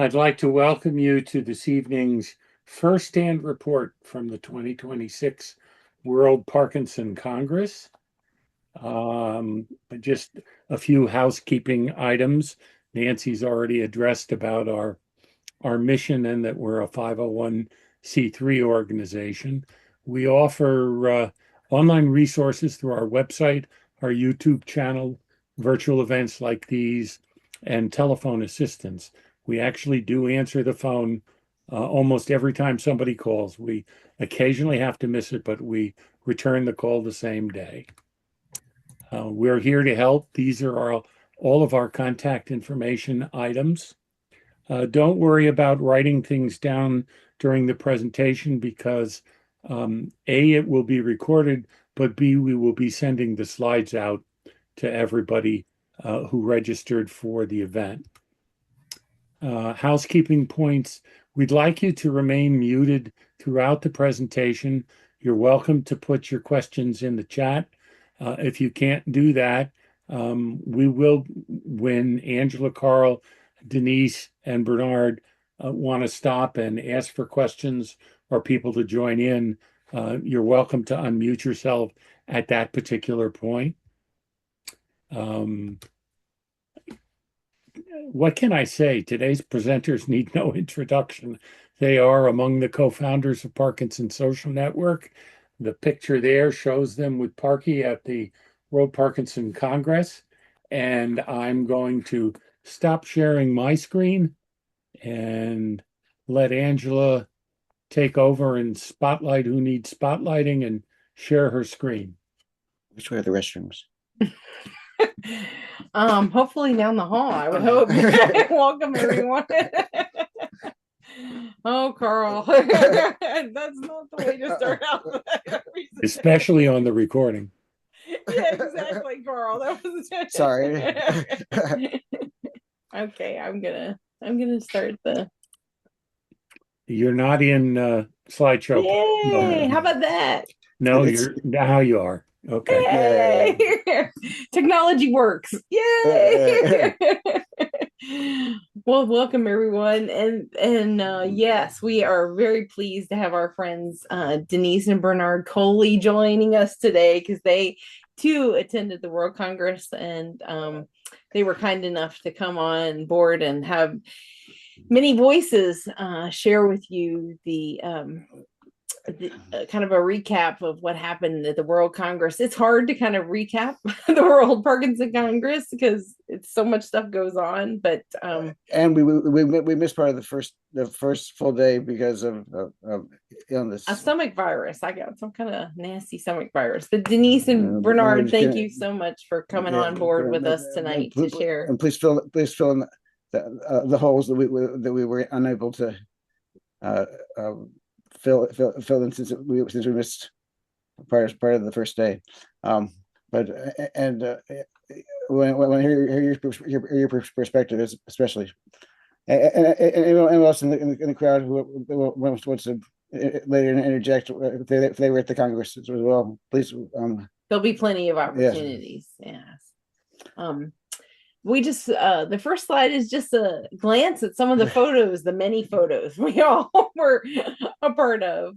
I'd like to welcome you to this evening's first-hand report from the 2026 World Parkinson Congress. Just a few housekeeping items. Nancy's already addressed about our mission and that we're a 501c3 organization. We offer online resources through our website, our YouTube channel, virtual events like these, and telephone assistance. We actually do answer the phone almost every time somebody calls. We occasionally have to miss it, but we return the call the same day. We're here to help. These are all of our contact information items. Don't worry about writing things down during the presentation because A, it will be recorded, but B, we will be sending the slides out to everybody who registered for the event. Housekeeping points. We'd like you to remain muted throughout the presentation. You're welcome to put your questions in the chat. If you can't do that, we will, when Angela, Karl, Denise, and Bernard want to stop and ask for questions or people to join in, you're welcome to unmute yourself at that particular point. What can I say? Today's presenters need no introduction. They are among the co-founders of Parkinson Social Network. The picture there shows them with Parky at the World Parkinson Congress. And I'm going to stop sharing my screen and let Angela take over and spotlight who needs spotlighting and share her screen. Which way are the restrooms? Hopefully down the hall, I would hope. Welcome everyone. Oh, Karl. That's not the way to start out. Especially on the recording. Yeah, exactly, Karl. That was Sorry. Okay, I'm gonna start the. You're not in slideshow. Yay! How about that? No, you're now you are. Okay. Yay! Technology works. Yay! Well, welcome everyone, and yes, we are very pleased to have our friends Denise and Bernard Coley joining us today because they too attended the World Congress, and they were kind enough to come on board and have many voices share with you the kind of a recap of what happened at the World Congress. It's hard to kind of recap the World Parkinson Congress because it's so much stuff goes on. But and we missed part of the first full day because of illness. A stomach virus. I got some kind of nasty stomach virus. But Denise and Bernard, thank you so much for coming on board with us tonight to share. And please fill in the holes that we were unable to fill in since we missed part of the first day. But when I hear your perspective, especially, and anyone else in the crowd who wants to later interject if they were at the Congress as well, please. There'll be plenty of opportunities. Yes. We just the first slide is just a glance at some of the photos, the many photos we all were a part of.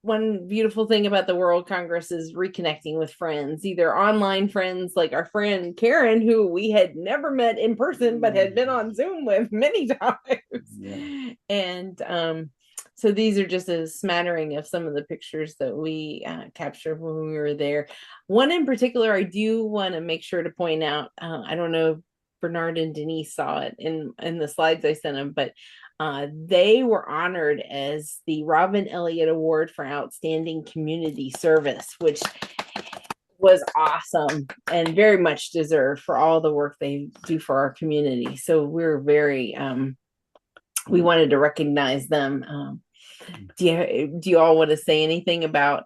One beautiful thing about the World Congress is reconnecting with friends, either online friends like our friend Karen, who we had never met in person but had been on Zoom with many times. Yeah. And so these are just a smattering of some of the pictures that we captured when we were there. One in particular, I do want to make sure to point out, I don't know if Bernard and Denise saw it in the slides I sent them, but they were honored as the Robin Elliott Award for Outstanding Community Service, which was awesome and very much deserved for all the work they do for our community. So we're very, we wanted to recognize them. Do you all want to say anything about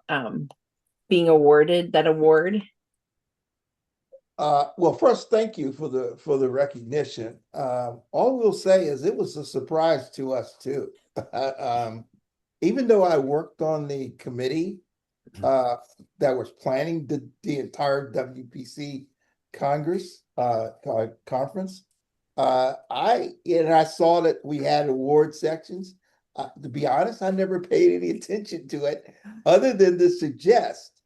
being awarded that award? Well, first, thank you for the recognition. All we'll say is it was a surprise to us too. Even though I worked on the committee that was planning the entire WPC Congress conference, I saw that we had award sections. To be honest, I never paid any attention to it, other than to suggest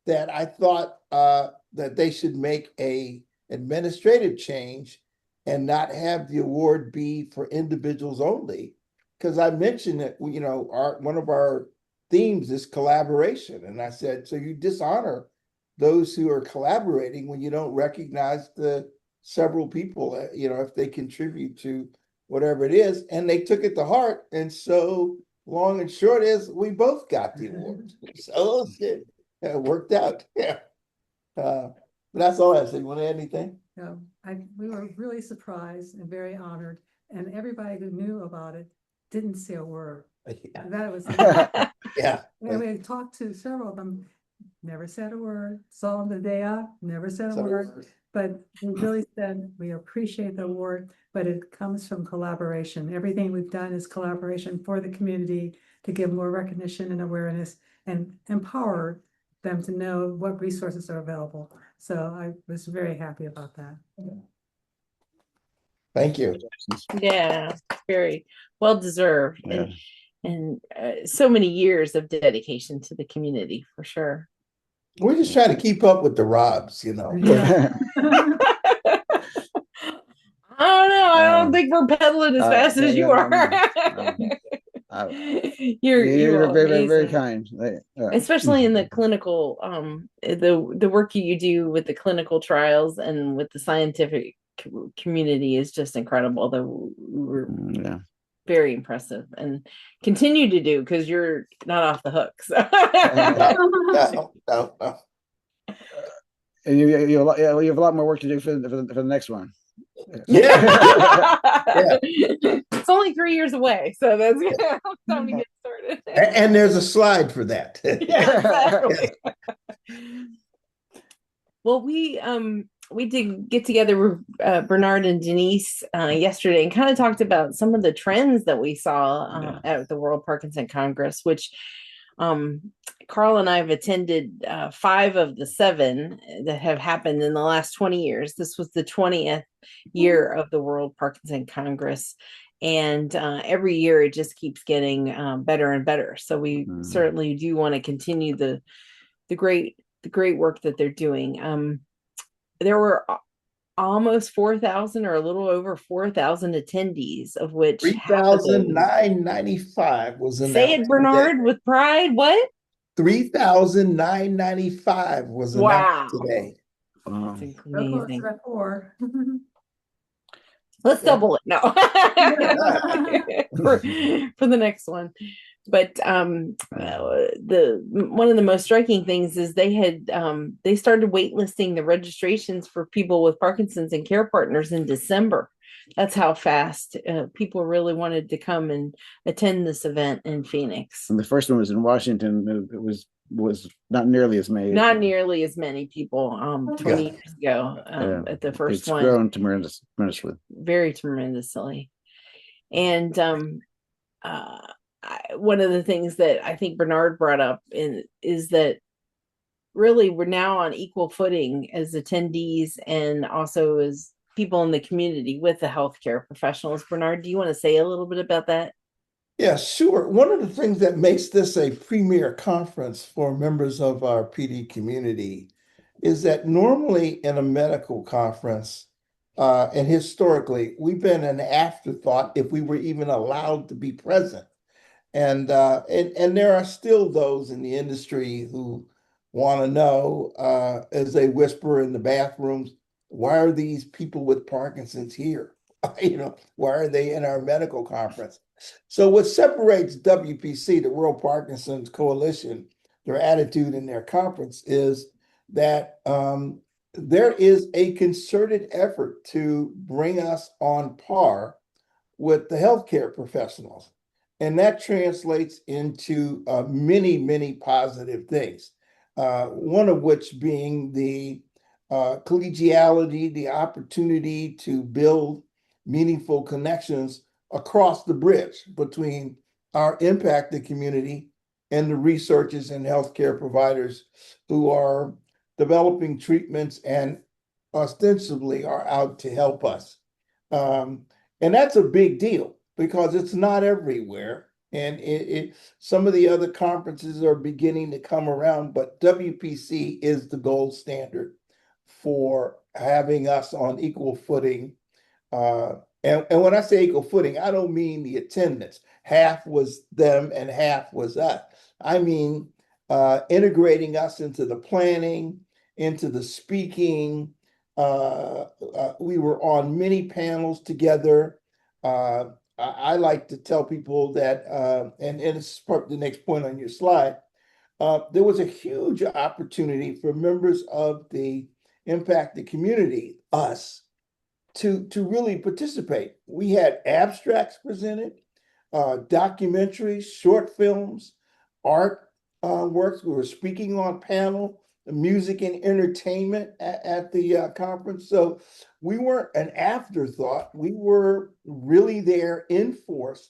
that I thought that they should make a administrative change and not have the award be for individuals only. Because I mentioned that one of our themes is collaboration, and I said, so you dishonor those who are collaborating when you don't recognize the several people, if they contribute to whatever it is, and they took it to heart. And so long and short is we both got the award. So it worked out. Yeah. But that's all I have to say. You want to add anything? No, we were really surprised and very honored, and everybody who knew about it didn't say a word. Yeah. That was, Yeah. and we talked to several of them, never said a word, saw them the day up, never said a word. But we really said, we appreciate the award, but it comes from collaboration. Everything we've done is collaboration for the community to give more recognition and awareness and empower them to know what resources are available. So I was very happy about that. Thank you. Yeah, very well deserved. Yeah. And so many years of dedication to the community, for sure. We're just trying to keep up with the Robs, Yeah. I don't know. I don't think we're pedaling as fast as you are. You're very, very, very amazing. kind. Especially in the clinical, the work you do with the clinical trials and with the scientific community is just incredible. We're very impressive, and continue to do, because you're not off the hook. So. No. And you have a lot more work to do for the next one. Yeah. It's only 3 years away, so that's time to get started. And there's a slide for that. Yeah, exactly. Well, we did get together with Bernard and Denise yesterday and kind of talked about some of the trends that we saw at the World Parkinson Congress, which Karl and I have attended 5 of the 7 that have happened in the last 20 years. This was the 20th year of the World Parkinson Congress. And every year it just keeps getting better and better. So we certainly do want to continue the great work that they're doing. There were almost 4,000 or a little over 4,000 attendees, of which 3,995 was announced. Say it, Bernard, today. with pride. What? 3,995 was announced today. Wow. That's amazing. For Let's double it. No. for the next one. But one of the most striking things is they started waitlisting the registrations for people with Parkinson's and care partners in December. That's how fast people really wanted to come and attend this event in Phoenix. And the first one was in Washington. It was not nearly as many. Not nearly as many people 20 years ago at the first one. It's grown tremendously. Very tremendously. And one of the things that I think Bernard brought up is that really we're now on equal footing as attendees and also as people in the community with the healthcare professionals. Bernard, do you want to say a little bit about that? Yeah, sure. One of the things that makes this a premier conference for members of our PD community is that normally in a medical conference, and historically, we've been an afterthought if we were even allowed to be present. And there are still those in the industry who want to know, as they whisper in the bathrooms, why are these people with Parkinson's here? Why are they in our medical conference? So what separates WPC, the World Parkinson's Coalition, their attitude in their conference is that there is a concerted effort to bring us on par with the healthcare professionals. And that translates into many, many positive things. One of which being the collegiality, the opportunity to build meaningful connections across the bridge between our impacted community and the researchers and healthcare providers who are developing treatments and ostensibly are out to help us. And that's a big deal because it's not everywhere. And some of the other conferences are beginning to come around, but WPC is the gold standard for having us on equal footing. And when I say equal footing, I don't mean the attendance. Half was them and half was us. I mean integrating us into the planning, into the speaking. We were on many panels together. I like to tell people that, and it's part of the next point on your slide, there was a huge opportunity for members of the impacted community, us, to really participate. We had abstracts presented, documentaries, short films, art works. We were speaking on panel, music and entertainment at the conference. So we weren't an afterthought. We were really there in force,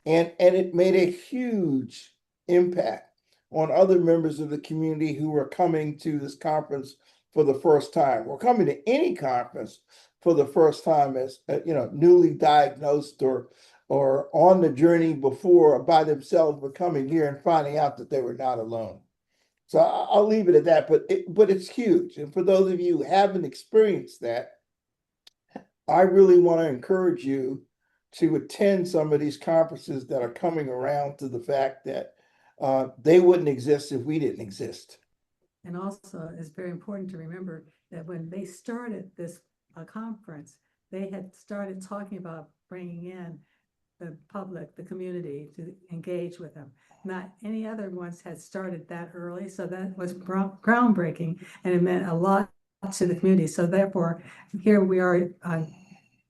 and it made a huge impact on other members of the community who were coming to this conference for the first time, or coming to any conference for the first time as newly diagnosed or on the journey before by themselves, but coming here and finding out that they were not alone. So I'll leave it at that, but it's huge. And for those of you who haven't experienced that, I really want to encourage you to attend some of these conferences that are coming around to the fact that they wouldn't exist if we didn't exist. And also, it's very important to remember that when they started this conference, they had started talking about bringing in the public, the community, to engage with them. Not any other ones had started that early, so that was groundbreaking, and it meant a lot to the community. So therefore, here we are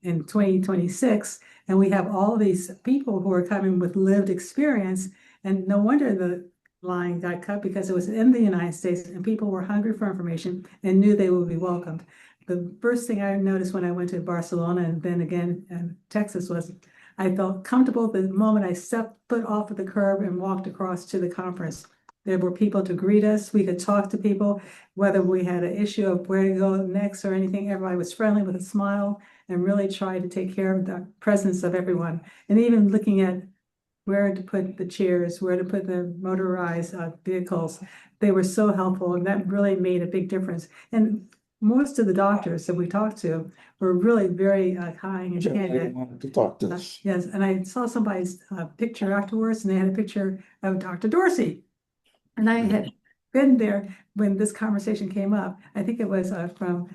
in 2026, and we have all these people who are coming with lived experience, and no wonder the line got cut, because it was in the United States and people were hungry for information and knew they would be welcomed. The first thing I noticed when I went to Barcelona and then again in Texas was I felt comfortable the moment I stepped foot off of the curb and walked across to the conference. There were people to greet us. We could talk to people, whether we had an issue of where to go next or anything. Everybody was friendly with a smile and really tried to take care of the presence of everyone. And even looking at where to put the chairs, where to put the motorized vehicles. They were so helpful, and that really made a big difference. And most of the doctors that we talked to were really very kind and candid. Wanted to talk to us. Yes, and I saw somebody's picture afterwards, and they had a picture of Dr. Dorsey. And I had been there when this conversation came up. I think it was from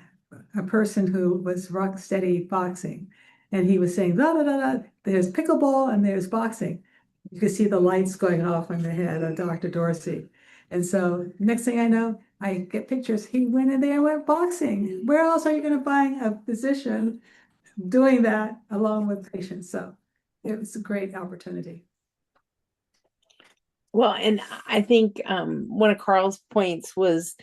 a person who was rock steady boxing. And he was saying, da, da, da, da, there's pickleball and there's boxing. You could see the lights going off on the head of Dr. Dorsey. And so next thing I know, I get pictures. He went in there and went boxing. Where else are you going to find a physician doing that along with patients? So it was a great opportunity. Well, and I think one of Karl's points was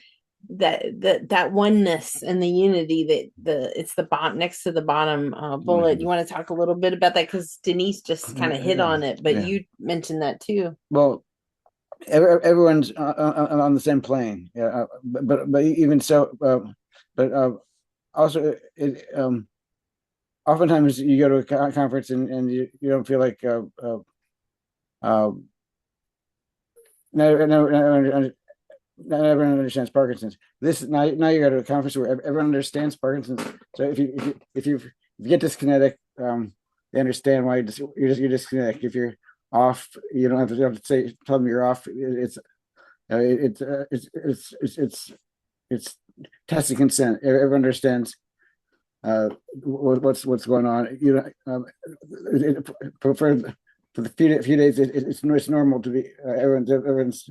that oneness and the unity that it's the bottom next to the bottom bullet. You want to talk a little bit about that, because Denise just kind of hit on it, but you mentioned that too. Well, everyone's on the same plane. Yeah, but even so, also oftentimes you go to a conference and you don't feel like not everyone understands Parkinson's. Now you go to a conference where everyone understands Parkinson's. So if you get dyskinetic, they understand why you're dyskinetic. If you're off, you don't have to tell them you're off. It's tacit consent. Everyone understands what's going on. For the few days, it's normal to be everyone's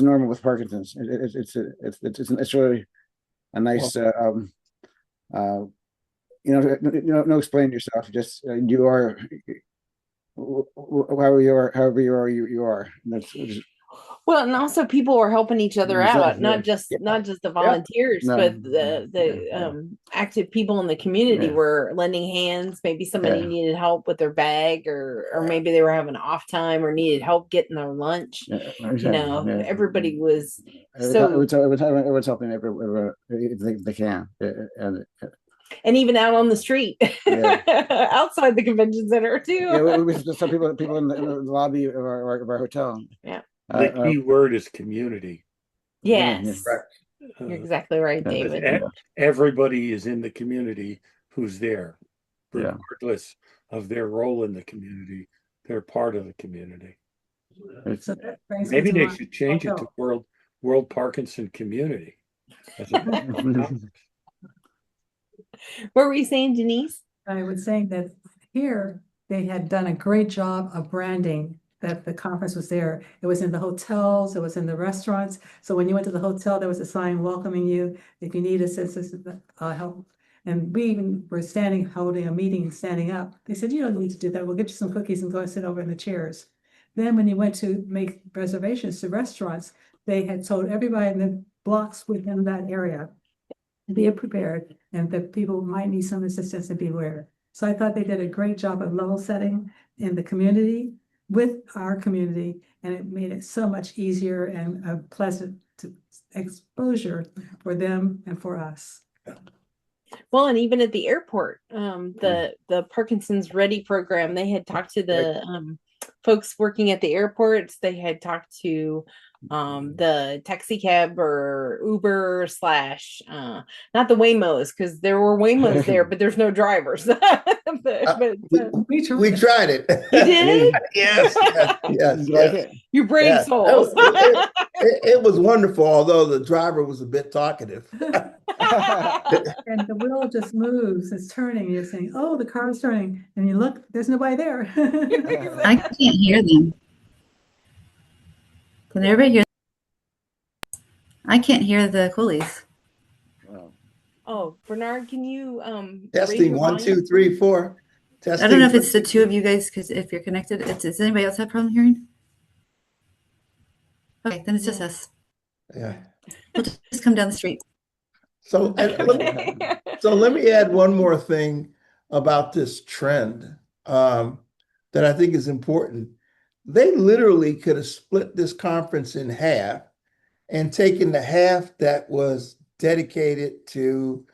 normal with Parkinson's. It's really a nice no explain yourself. Just you are however you are. That's well, and also people were helping each other out, not just the volunteers, but the active people in the community were lending hands. Maybe somebody needed help with their bag, or maybe they were having off time or needed help getting their lunch. Everybody was everyone's helping everyone if they can. and even out on the street, outside the convention center too. Yeah, we some people in the lobby of our hotel. Yeah. The key word is community. Yes. Right. You're exactly right, Because David. everybody is in the community who's there, Yeah. regardless of their role in the community. They're part of the community. So that brings me Maybe to they my should change it to hotel. World Parkinson Community. As a- What were you saying, Denise? I was saying that here, they had done a great job of branding that the conference was there. It was in the hotels, it was in the restaurants. So when you went to the hotel, there was a sign welcoming you. If you need assistance, help. And we even were holding a meeting, standing up. They said, you don't need to do that. We'll get you some cookies and go and sit over in the chairs. Then when you went to make reservations to restaurants, they had told everybody in the blocks within that area, be prepared, and that people might need some assistance and beware. So I thought they did a great job of level setting in the community with our community, and it made it so much easier and a pleasant exposure for them and for us. Well, and even at the airport, the Parkinson's Ready program, they had talked to the folks working at the airports. They had talked to the taxi cab or Uber slash not the Waymos, because there were Waymos there, but there's no drivers. We tried it. You did? Yes. You brave Yeah. souls. It was wonderful, although the driver was a bit talkative. And the wheel just moves, it's turning, you're saying, oh, the car's turning, and you look, there's nobody there. I can't hear them. Can everybody hear? I can't hear the coolies. Oh, Bernard, can you raise Testing your 1, volume? 2, 3, 4. Testing. I don't know if it's the two of you guys, because if you're connected, does anybody else have a problem hearing? Okay, then it's just us. Yeah. We'll just come down the street. So let me add one more thing about this trend that I think is important. They literally could have split this conference in half and taken the half that was dedicated to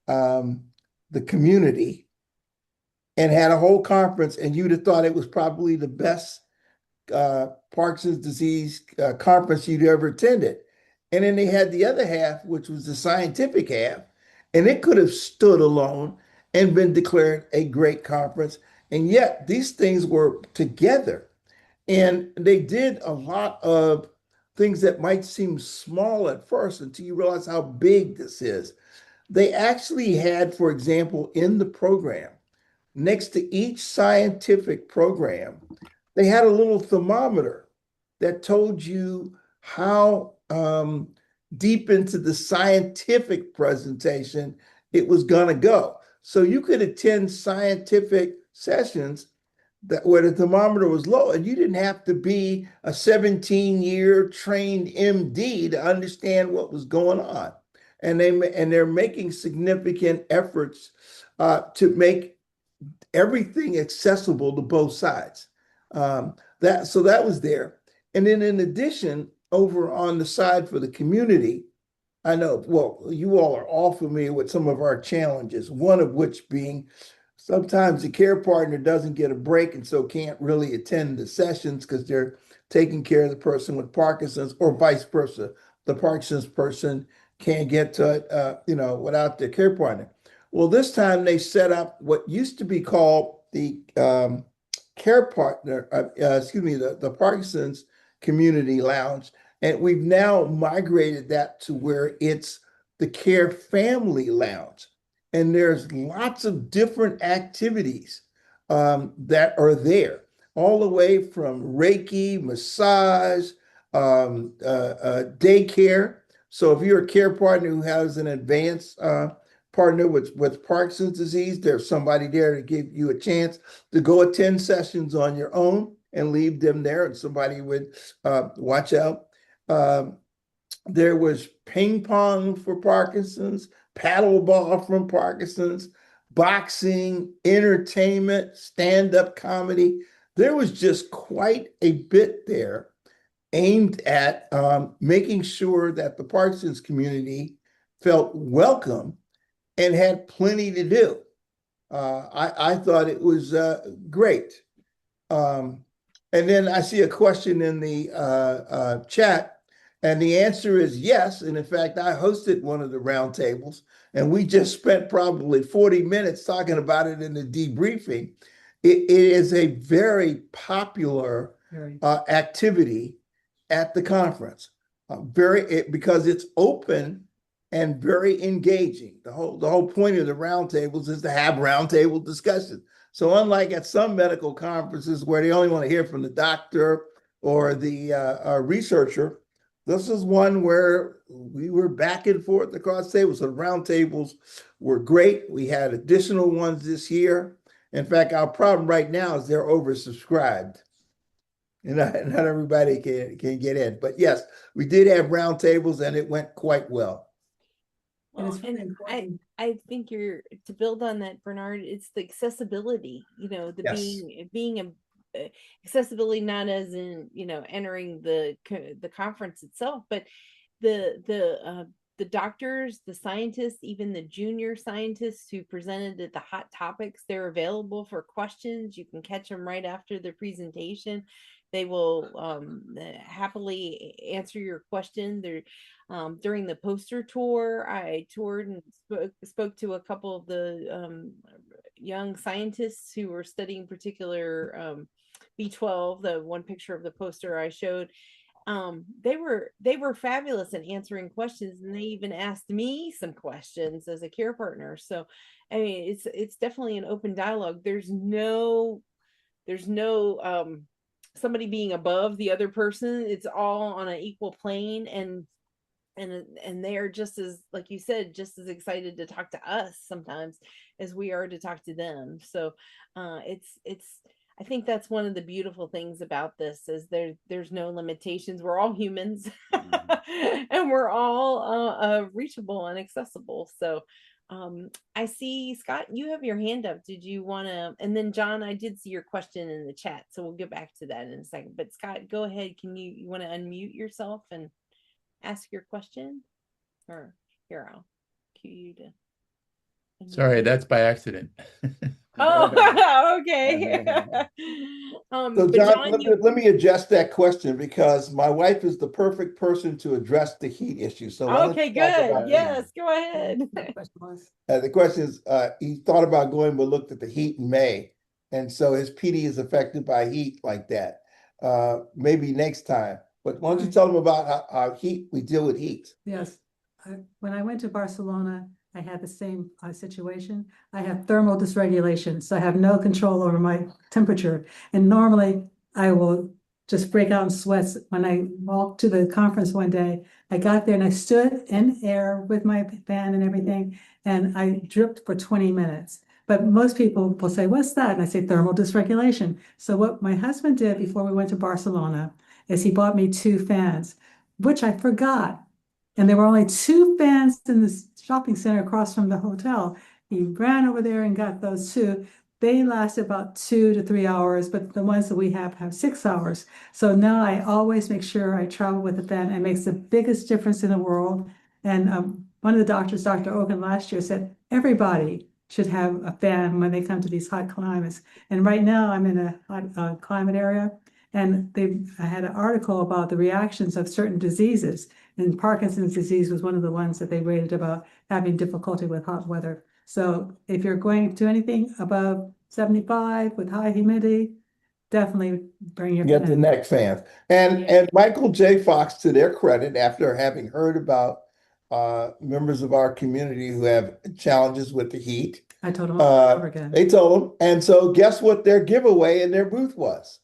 the community and had a whole conference, and you'd have thought it was probably the best Parkinson's disease conference you'd ever attended. And then they had the other half, which was the scientific half, and it could have stood alone and been declared a great conference. And yet these things were together. And they did a lot of things that might seem small at first until you realize how big this is. They actually had, for example, in the program, next to each scientific program, they had a little thermometer that told you how deep into the scientific presentation it was going to go. So you could attend scientific sessions where the thermometer was low, and you didn't have to be a 17-year trained MD to understand what was going on. And they're making significant efforts to make everything accessible to both sides. So that was there. And then in addition, over on the side for the community, I know, well, you all are all familiar with some of our challenges, one of which being sometimes the care partner doesn't get a break and so can't really attend the sessions because they're taking care of the person with Parkinson's, or vice versa. The Parkinson's person can't get to it, without their care partner. Well, this time they set up what used to be called the care partner, the Parkinson's Community Lounge. And we've now migrated that to where it's the Care Family Lounge. And there's lots of different activities that are there, all the way from Reiki, massage, daycare. So if you're a care partner who has an advanced partner with Parkinson's disease, there's somebody there to give you a chance to go attend sessions on your own and leave them there, and somebody would watch out. There was ping pong for Parkinson's, paddleball from Parkinson's, boxing, entertainment, stand-up comedy. There was just quite a bit there aimed at making sure that the Parkinson's community felt welcome and had plenty to do. I thought it was great. And then I see a question in the chat, and the answer is yes. And in fact, I hosted one of the roundtables, and we just spent probably 40 minutes talking about it in the debriefing. It is a very popular activity at the conference, because it's open and very engaging. The whole point of the roundtables is to have roundtable discussions. So unlike at some medical conferences where they only want to hear from the doctor or the researcher, this is one where we were back and forth across the table. So the roundtables were great. We had additional ones this year. In fact, our problem right now is they're oversubscribed. And not everybody can get in. But yes, we did have roundtables and it went quite well. And I think to build on that, Bernard, it's the accessibility, the Yes. being accessibility, not as in, entering the conference itself, but the doctors, the scientists, even the junior scientists who presented at the hot topics, they're available for questions. You can catch them right after the presentation. They will happily answer your question. During the poster tour, I toured and spoke to a couple of the young scientists who were studying particular B12. The one picture of the poster I showed, they were fabulous in answering questions, and they even asked me some questions as a care partner. So, I mean, it's definitely an open dialogue. There's no somebody being above the other person. It's all on an equal plane, and they are just as, like you said, just as excited to talk to us sometimes as we are to talk to them. So it's I think that's one of the beautiful things about this, is there's no limitations. We're all humans and we're all reachable and accessible. So I see, Scott, you have your hand up. Did you want to? And then John, I did see your question in the chat, so we'll get back to that in a second. But Scott, go ahead. You want to unmute yourself and ask your question? Or here, I'll cue you to. Sorry, that's by accident. Oh, okay. So John, let me adjust that question, because my wife is the perfect person to address the heat issue. So okay, good. Yes, go ahead. The question is, he thought about going, but looked at the heat in May. And so his PD is affected by heat like that. Maybe next time. But why don't you tell him about how we deal with heat? Yes. When I went to Barcelona, I had the same situation. I have thermal dysregulation, so I have no control over my temperature. And normally I will just break out in sweats. When I walked to the conference one day, I got there and I stood in air with my fan and everything, and I dripped for 20 minutes. But most people will say, "What's that?" And I say, thermal dysregulation. So what my husband did before we went to Barcelona is he bought me 2 fans, which I forgot. And there were only 2 fans in the shopping center across from the hotel. He ran over there and got those 2. They last about 2 to 3 hours, but the ones that we have 6 hours. So now I always make sure I travel with a fan. It makes the biggest difference in the world. And one of the doctors, Dr. Ogan, last year said everybody should have a fan when they come to these hot climates. And right now I'm in a hot climate area, and I had an article about the reactions of certain diseases. And Parkinson's disease was one of the ones that they rated about having difficulty with hot weather. So if you're going to anything above 75 with high humidity, definitely bring your Get the neck fans. And Michael J. Fox, to their credit, after having heard about members of our community who have challenges with the heat, I told them over again. They told them. And so guess what their giveaway in their booth was?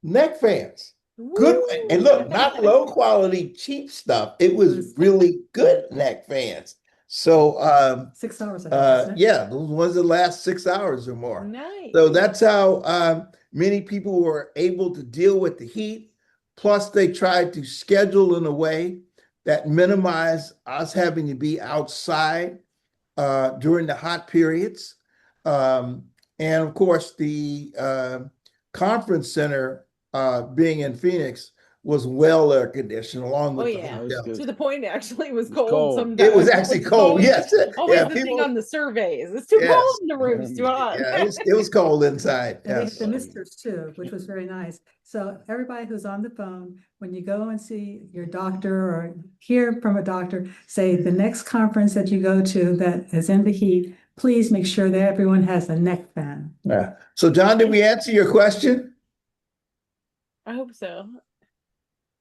Neck fans. Good. And look, not low quality, cheap stuff. It was really good neck fans. So 6 hours. yeah, those ones that last 6 hours or more. Nice. So that's how many people were able to deal with the heat. Plus, they tried to schedule in a way that minimized us having to be outside during the hot periods. And of course, the conference center being in Phoenix was well air conditioned along Oh with the yeah, That was hotels. good. to the point it actually was It was cold cold. sometimes. It was actually Which is cold. always, Yes. always Yeah. the thing People, on the surveys. It's too yes. cold in the room. It's too hot. Yeah. It was cold inside. And they Yes. had the misters too, which was very nice. So everybody who's on the phone, when you go and see your doctor or hear from a doctor, say the next conference that you go to that is in the heat, please make sure that everyone has a neck fan. Yeah. So, John, did we answer your question? I hope so.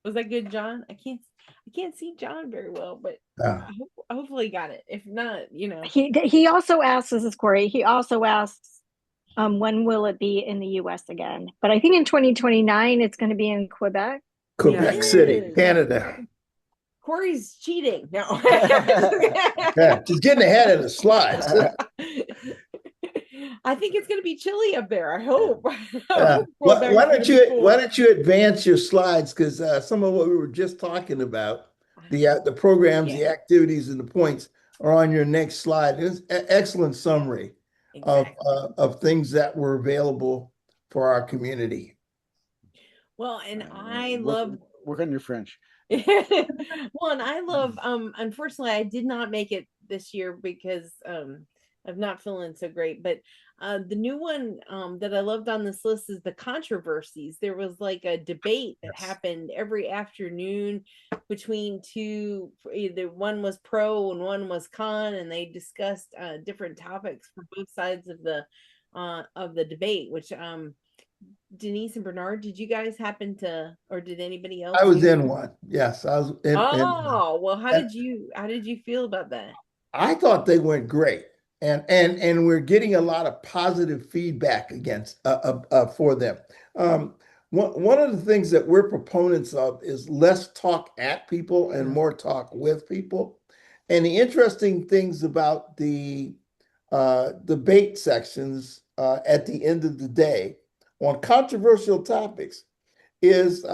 Was that good, John? I can't see John very well, but Yeah. hopefully got it. If not, you know. He also asks, this is Corey, he also asks, when will it be in the US again? But I think in 2029, it's going to be in Quebec. Quebec It City, is. Canada. Corey's cheating. No. Yeah, she's getting ahead of the slides. I think it's going to be chilly up there. I hope. Why don't you advance your slides? Because some of what we were just talking about, the programs, the activities, and the points are on your next slide. It's an excellent summary of things that were available for our community. Well, and I love work on your French. well, and I love unfortunately I did not make it this year because I'm not feeling so great, but the new one that I loved on this list is the controversies. There was like a debate that happened every afternoon between two, either one was pro and one was con, and they discussed different topics for both sides of the debate, which Denise and Bernard, did you guys happen to, or did anybody else? I was in one. Yes, I was in. Oh, well, how did you feel about that? I thought they went great, and we're getting a lot of positive feedback against for them. One of the things that we're proponents of is less talk at people and more talk with people. And the interesting things about the debate sections at the end of the day on controversial topics is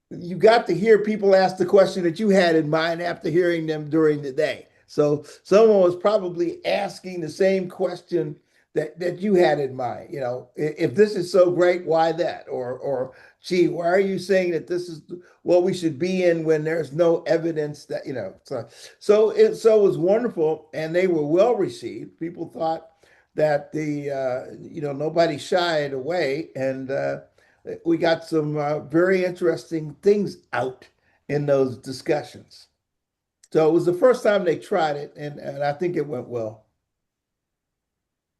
you got to hear people ask the question that you had in mind after hearing them during the day. So someone was probably asking the same question that you had in mind. You know, if this is so great, why that? Or gee, why are you saying that this is what we should be in when there's no evidence that, you know? So it was wonderful, and they were well received. People thought that nobody shied away, and we got some very interesting things out in those discussions. So it was the first time they tried it, and I think it went well.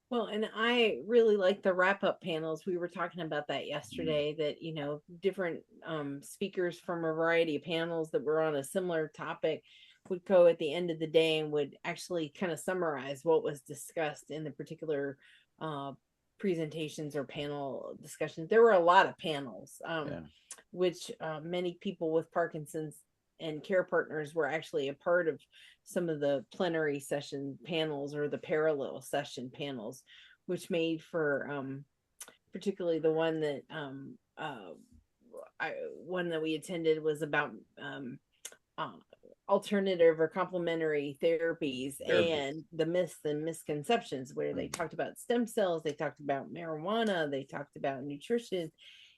Well, and I really like the wrap-up panels. We were talking about that yesterday, that, you know, different speakers from a variety of panels that were on a similar topic would go at the end of the day and would actually kind of summarize what was discussed in the particular presentations or panel discussions. There were a lot of panels, which many people with Parkinson's and care partners were actually a part of some of the plenary session panels or the parallel session panels, which made for particularly the one that one that we attended was about alternative or complementary therapies and the myths and misconceptions, where they talked about stem cells, they talked about marijuana, they talked about nutrition,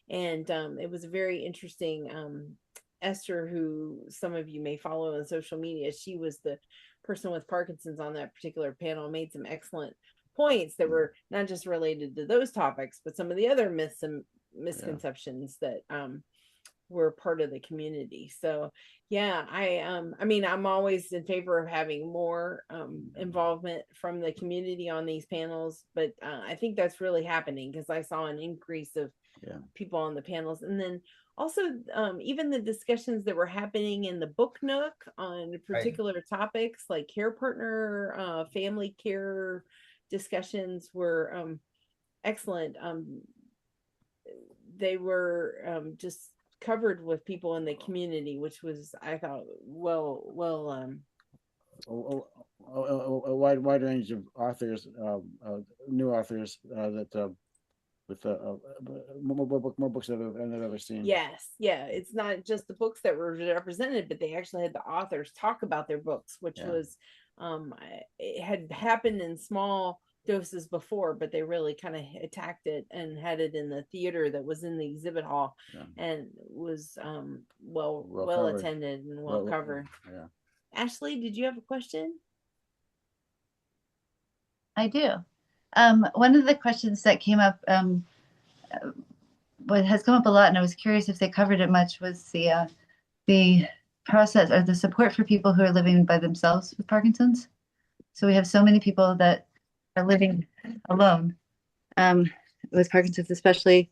and it was a very interesting. Esther, who some of you may follow on social media, she was the person with Parkinson's on that particular panel, made some excellent points that were not just related to those topics, but some of the other myths and misconceptions that were part of the community. So yeah, I mean, I'm always in favor of having more involvement from the community on these panels, but I think that's really happening because I saw an increase of people on the panels. And then also even the discussions that were happening in the book nook on particular topics like care partner, family care discussions were excellent. They were just covered with people in the community, which was, I thought, a wide range of authors, new authors that with more books than I've ever seen. Yes, yeah, it's not just the books that were represented, but they actually had the authors talk about their books, which was it had happened in small doses before, but they really kind of attacked it and had it in the theater that was in the exhibit hall, and was well covered. attended and well covered. Yeah. Ashley, did you have a question? I do. One of the questions that came up, what has come up a lot, and I was curious if they covered it much, was the process or the support for people who are living by themselves with Parkinson's. So we have so many people that are living alone with Parkinson's, especially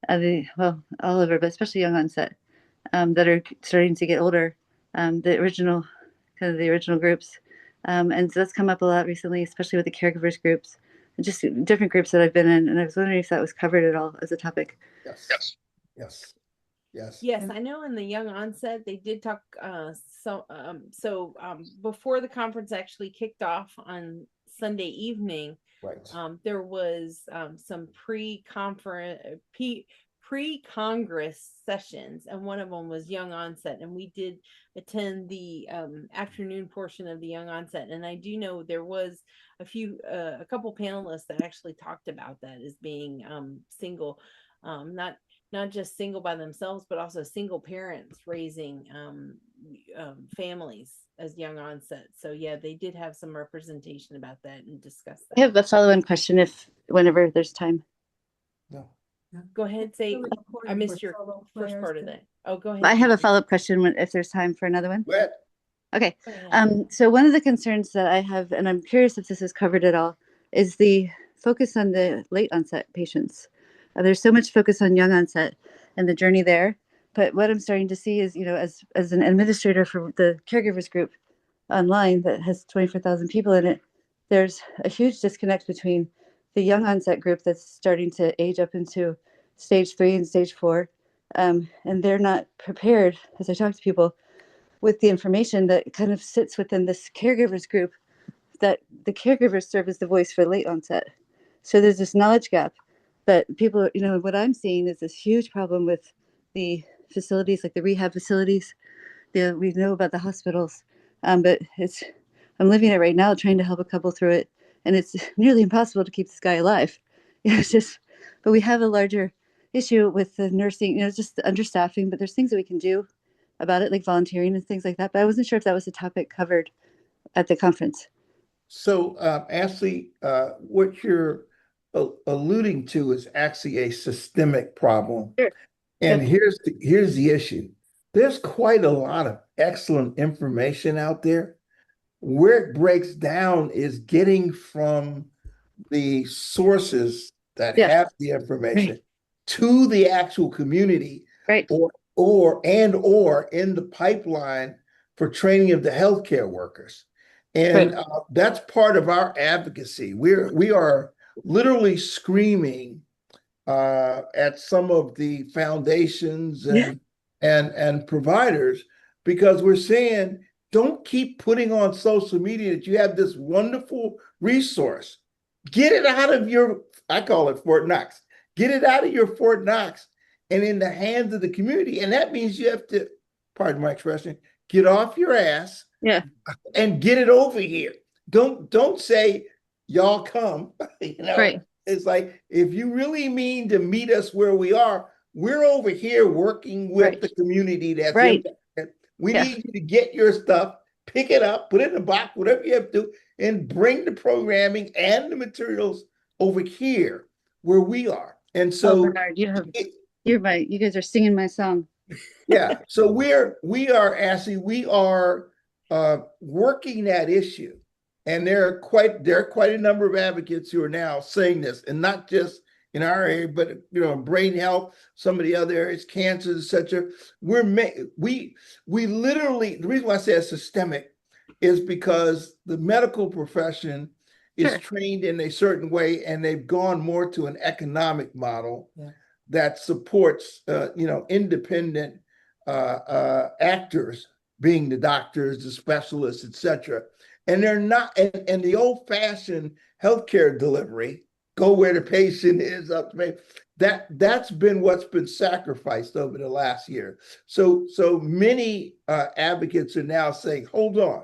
all over, but especially young onset, that are starting to get older. The original groups, and so that's come up a lot recently, especially with the caregivers groups, and just different groups that I've been in. And I was wondering if that was covered at all as a topic. Yes, I know in the young onset they did talk before the conference actually kicked off on Sunday evening, there was some pre-congress sessions, and one of them was young onset, and we did attend the afternoon portion of the young onset. And I do know there was a couple panelists that actually talked about that as being single, not just single by themselves, but also single parents raising families as young onset. So yeah, they did have some representation about that and discuss that. I have a follow-on question whenever there's time. Go ahead, say. I missed your first part of that. Oh, go ahead. I have a follow-up question if there's time for another one. Go ahead. Okay. So one of the concerns that I have, and I'm curious if this is covered at all, is the focus on the late onset patients. There's so much focus on young onset and the journey there. But what I'm starting to see is, as an administrator for the caregivers group online that has 24,000 people in it, there's a huge disconnect between the young onset group that's starting to age up into stage 3 and stage 4. And they're not prepared, as I talk to people, with the information that kind of sits within this caregivers group, that the caregivers serve as the voice for late onset. So there's this knowledge gap that people, what I'm seeing is this huge problem with the facilities, like the rehab facilities. We know about the hospitals, but I'm living it right now, trying to help a couple through it, and it's nearly impossible to keep this guy alive. But we have a larger issue with the nursing, just the understaffing. But there's things that we can do about it, like volunteering and things like that. But I wasn't sure if that was a topic covered at the conference. So, Ashley, what you're alluding to is actually a systemic problem. Sure. And here's the issue. There's quite a lot of excellent information out there. Where it breaks down is getting from the sources that have the information to the actual community, or in the pipeline for training of the healthcare workers. And that's part of our advocacy. We are literally screaming at some of the foundations and providers, because we're saying, don't keep putting on social media that you have this wonderful resource. Get it out of I call it Fort Knox. Get it out of your Fort Knox and in the hands of the community. And that means you have to, pardon my expression, get off your ass and get it over here. Don't say, y'all come. It's like, if you really mean to meet us where we are, we're over here working with the community that's impacted. We need you to get your stuff, pick it up, put it in a box, whatever you have to do, and bring the programming and the materials over here where we are. And so, Bernard, you guys are singing my song. So we are Ashley, we are working that issue, and there are quite a number of advocates who are now saying this, and not just in our area, but brain health, some of the other areas, cancer, etc. We literally, the reason why I say it's systemic is because the medical profession is trained in a certain way, and they've gone more to an economic model that supports independent actors, being the doctors, the specialists, etc. And they're not, and the old-fashioned healthcare delivery, go where the patient is, up to me, that's been what's been sacrificed over the last year. So many advocates are now saying, hold on.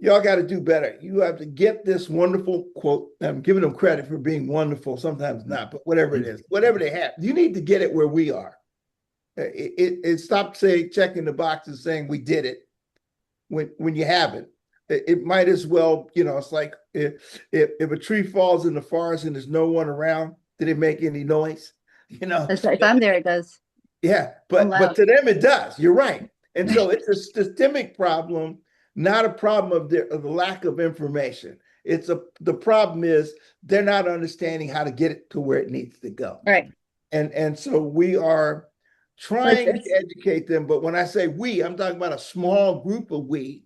y'all got to do better. You have to get this wonderful quote. I'm giving them credit for being wonderful, sometimes not, but whatever it is, whatever they have, you need to get it where we are. It stop saying checking the boxes saying we did it when you haven't. It might as well, it's like if a tree falls in the forest and there's no one around, did it make any noise? If I'm there, it does. Yeah, but to them it does. You're right. And so it's a systemic problem, not a problem of the lack of information. The problem is they're not understanding how to get it to where it needs to go. Right. And so we are trying to educate them. But when I say we, I'm talking about a small group of we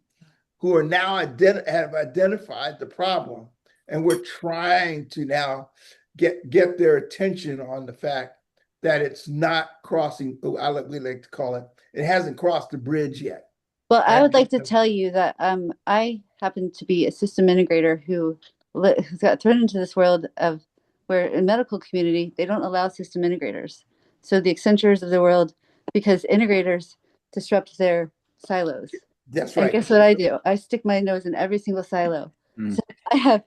who are now have identified the problem. And we're trying to now get their attention on the fact that it's not crossing, we like to call it hasn't crossed the bridge yet. Well, I would like to tell you that I happen to be a system integrator who got thrown into this world of where in medical community, they don't allow system integrators. So the Accentures of the world, because integrators disrupt their silos. That's right. And guess what I do? I stick my nose in every single silo. So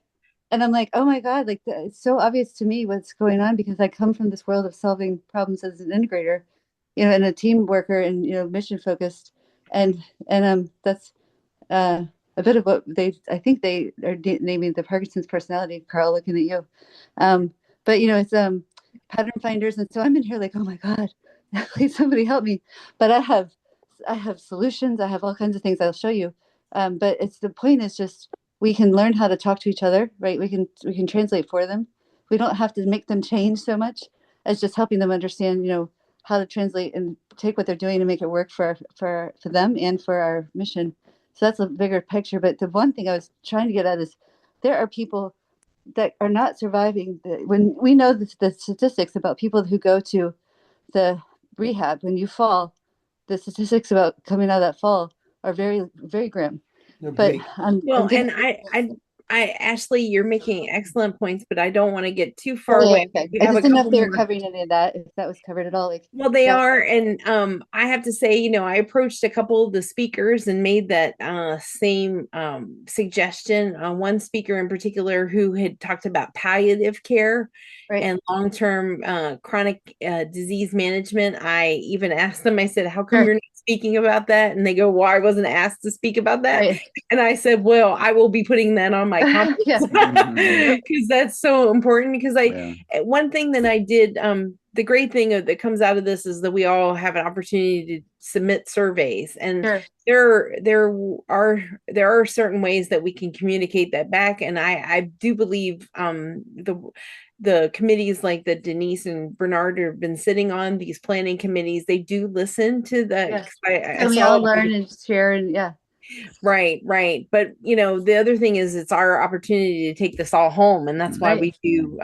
and I'm like, oh my God, like it's so obvious to me what's going on because I come from this world of solving problems as an integrator, and a team worker and, mission focused. And that's a bit of what I think they are naming the Parkinson's personality, Karl, looking at you. But, it's pattern finders. And so I'm in here like, oh my God, please somebody help me. But I have solutions. I have all kinds of things I'll show you. But the point is just, we can learn how to talk to each other, right? We can translate for them. We don't have to make them change so much as just helping them understand, how to translate and take what they're doing and make it work for them and for our mission. So that's a bigger picture. But the one thing I was trying to get at is there are people that are not surviving. When we know the statistics about people who go to the rehab, when you fall, the statistics about coming out of that fall are very, very grim. But Ashley, you're making excellent points, but I don't want to get too far away. Okay. I just didn't know if they were covering any of that, if that was covered at all. Well, they are. And I have to say, I approached a couple of the speakers and made that same suggestion. One speaker in particular who had talked about palliative care and long-term chronic disease management. I even asked them, I said, how come you're not speaking about that? And they go, well, I wasn't asked to speak about that. And I said, well, I will be putting that on my conference because that's so important. Because one thing that I did, the great thing that comes out of this is that we all have an opportunity to submit surveys, and there are certain ways that we can communicate that back. And I do believe the committees like that Denise and Bernard have been sitting on, these planning committees, they do listen to the and we all learn and share and Right. But the other thing is it's our opportunity to take this all home. And that's why we do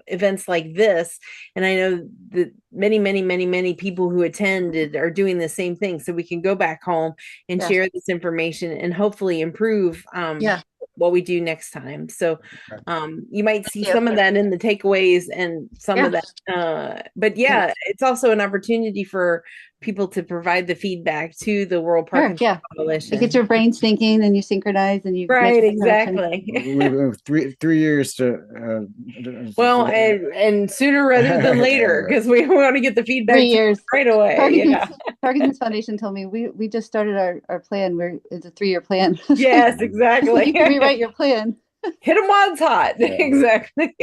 events like this. And I know that many people who attended are doing the same thing. So we can go back home and share this information and hopefully improve what we do next time. So you might see some of that in the takeaways and some of that. But it's also an opportunity for people to provide the feedback to the World Parkinson Coalition. It gets your brains thinking and you synchronize and you exactly. We have 3 years to and sooner rather than later, because we want to get the feedback 3 years right away. Parkinson's Foundation told me we just started our plan. It's a 3-year plan. Yes, exactly. You can rewrite your plan. Hit them while it's hot. Exactly.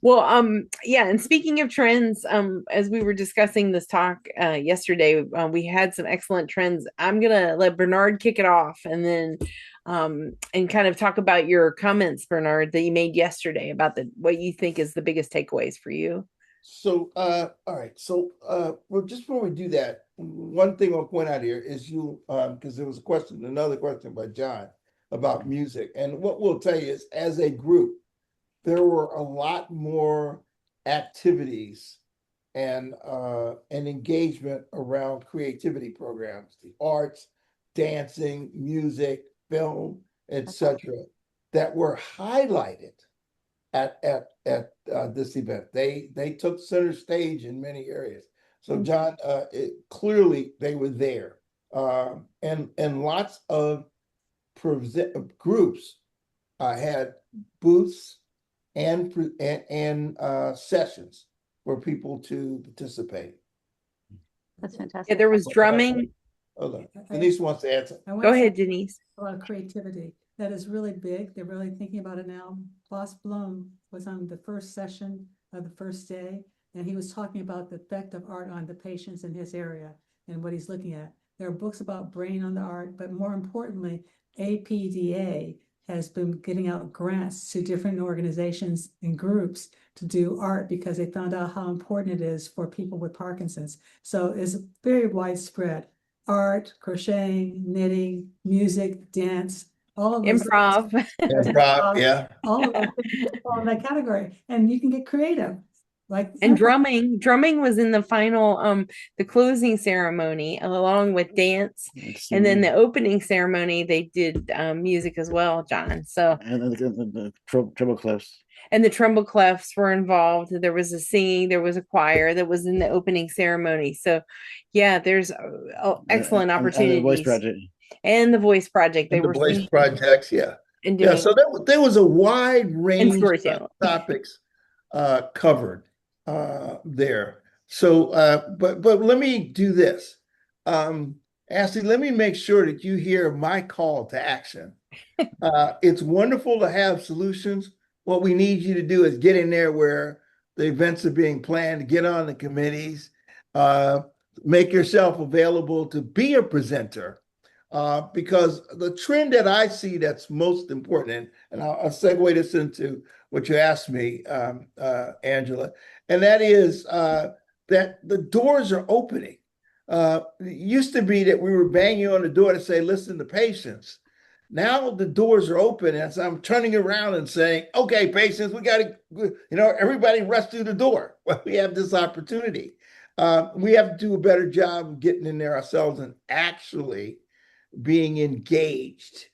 Well, and speaking of trends, as we were discussing this talk yesterday, we had some excellent trends. I'm gonna let Bernard kick it off, and then and kind of talk about your comments, Bernard, that you made yesterday about what you think is the biggest takeaways for you. So all right. So well, just before we do that, one thing I'll point out here is because there was another question by John about music. And what we'll tell you is, as a group, there were a lot more activities and engagement around creativity programs, the arts, dancing, music, film, etc., that were highlighted at this event. They took center stage in many areas. So John, clearly they were there, and lots of groups had booths and sessions for people to participate. That's Yeah, fantastic. there was drumming. Hold on. Denise wants to answer. Go ahead, Denise. A lot of creativity. That is really big. They're really thinking about it now. Boss Bloom was on the first session of the first day, and he was talking about the effect of art on the patients in his area and what he's looking at. There are books about brain on the art, but more importantly, APDA has been getting out grants to different organizations and groups to do art because they found out how important it is for people with Parkinson's. So it's very widespread. Art, crocheting, knitting, music, dance, all of those Improv. Improv, yeah. all of those things fall in that category. And you can get creative. Like And drumming was in the final the closing ceremony along with dance, and then the opening ceremony they did music as well, John. So And the treble clefs. and the tremble clefs were involved. There was a singing, there was a choir that was in the opening ceremony. So yeah, there's excellent opportunities. And the voice project. And the voice project. They And the were voice singing projects, yeah. and Yeah, doing so there was a wide and range of storytelling. topics covered there. So, but let me do this. Ashley, let me make sure that you hear my call to action. It's wonderful to have solutions. What we need you to do is get in there where the events are being planned, get on the committees, make yourself available to be a presenter. Because the trend that I see that's most important, and I'll segue this into what you asked me, Angela, and that is that the doors are opening. It used to be that we were banging on the door to say, listen to patients. Now the doors are open, and so I'm turning around and saying, okay, patients, we got to, everybody rush through the door. Well, we have this opportunity. We have to do a better job of getting in there ourselves and actually being engaged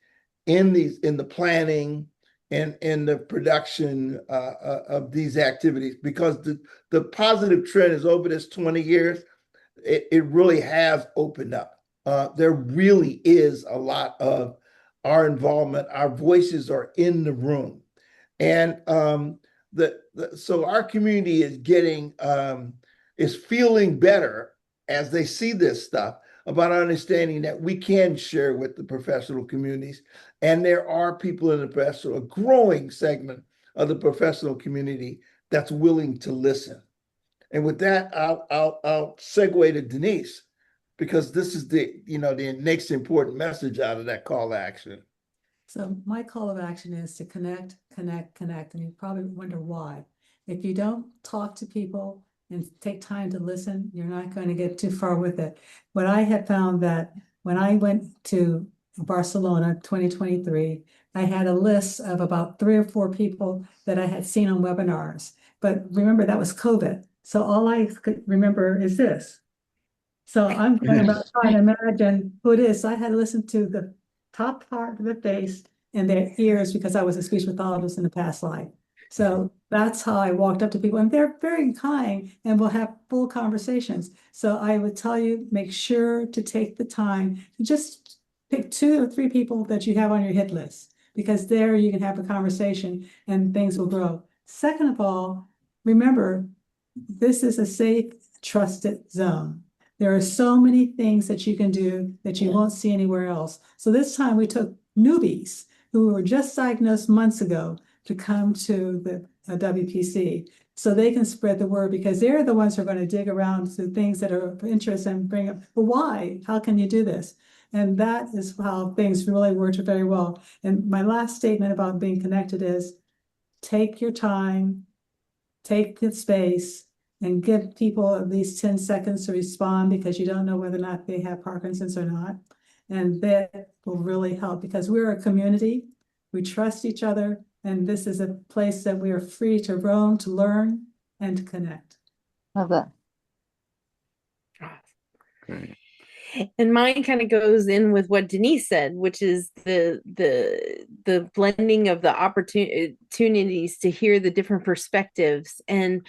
in the planning and in the production of these activities, because the positive trend is over this 20 years, it really has opened up. There really is a lot of our involvement. Our voices are in the room, and so our community is getting is feeling better as they see this stuff, about understanding that we can share with the professional communities. And there are people in a growing segment of the professional community that's willing to listen. And with that, I'll segue to Denise, because this is the next important message out of that call to action. So my call of action is to connect, connect, connect. And you probably wonder why. If you don't talk to people and take time to listen, you're not going to get too far with it. What I had found that when I went to Barcelona 2023, I had a list of about 3 or 4 people that I had seen on webinars. But remember, that was COVID. So all I could remember is this. So I'm going about trying to imagine who it is. So I had to listen to the top part of the face and their ears, because I was a speech pathologist in the past life. So that's how I walked up to people, and they're very kind and will have full conversations. So I would tell you, make sure to take the time to just pick 2 or 3 people that you have on your hit list, because there you can have a conversation and things will grow. Second of all, remember, this is a safe, trusted zone. There are so many things that you can do that you won't see anywhere else. So this time we took newbies who were just diagnosed months ago to come to the WPC, so they can spread the word, because they're the ones who are going to dig around to things that are of interest and bring up, well, why? How can you do this? And that is how things really worked very well. And my last statement about being connected is, take your time, take the space, and give people at least 10 seconds to respond, because you don't know whether or not they have Parkinson's or not. And that will really help, because we're a community, we trust each other, and this is a place that we are free to roam, to learn, and to connect. Love that. Great. And mine kind of goes in with what Denise said, which is the blending of the opportunities to hear the different perspectives. And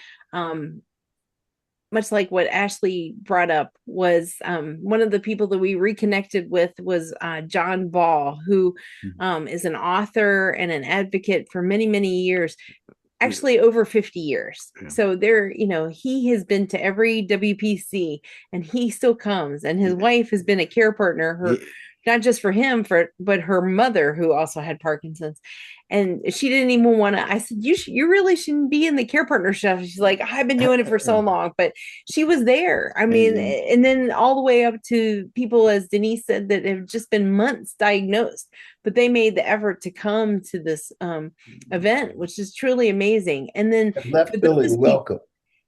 much like what Ashley brought up, was one of the people that we reconnected with was John Ball, who is an author and an advocate for many, many years, actually over 50 years. So there, he has been to every WPC, and he still comes, and his wife has been a care partner, not just for him, but her mother, who also had Parkinson's. And she didn't even want to. I said, you really shouldn't be in the care partner stuff. She's like, I've been doing it for so long, but she was there. I mean, and then all the way up to people, as Denise said, that have just been months diagnosed, but they made the effort to come to this event, which is truly amazing. And then left feeling welcome.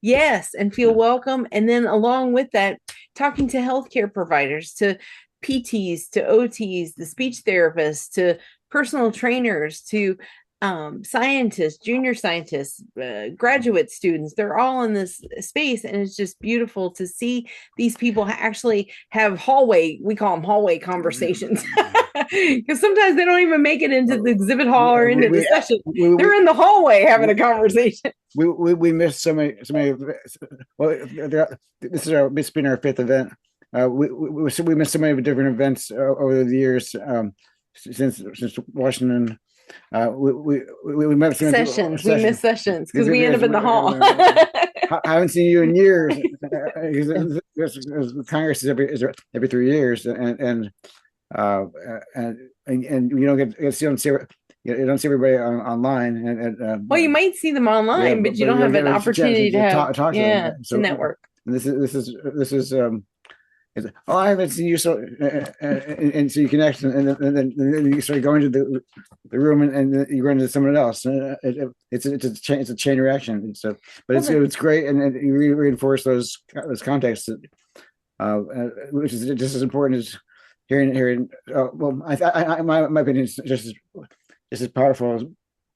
Yes, and feel welcome. And then along with that, talking to healthcare providers, to PTs, to OTs, the speech therapists, to personal trainers, to scientists, junior scientists, graduate students. They're all in this space, and it's just beautiful to see these people actually have we call them hallway conversations. Because sometimes they don't even make it into the exhibit hall or into the session. They're in the hallway having a conversation. We missed so many. Well, this has been our 5th event. We missed so many different events over the years since Washington. We met sessions. We miss sessions because we end up in the hall. I haven't seen you in years. Congress is every 3 years, and you don't you don't see everybody online. Well, you might see them online, but you don't have an opportunity to have talk to them. So, to network. This is I haven't seen you, so and so you connect, and then you start going to the room, and you run into someone else. It's a chain reaction. It's great, and you reinforce those contexts, which is just as important as hearing. My opinion is just as powerful.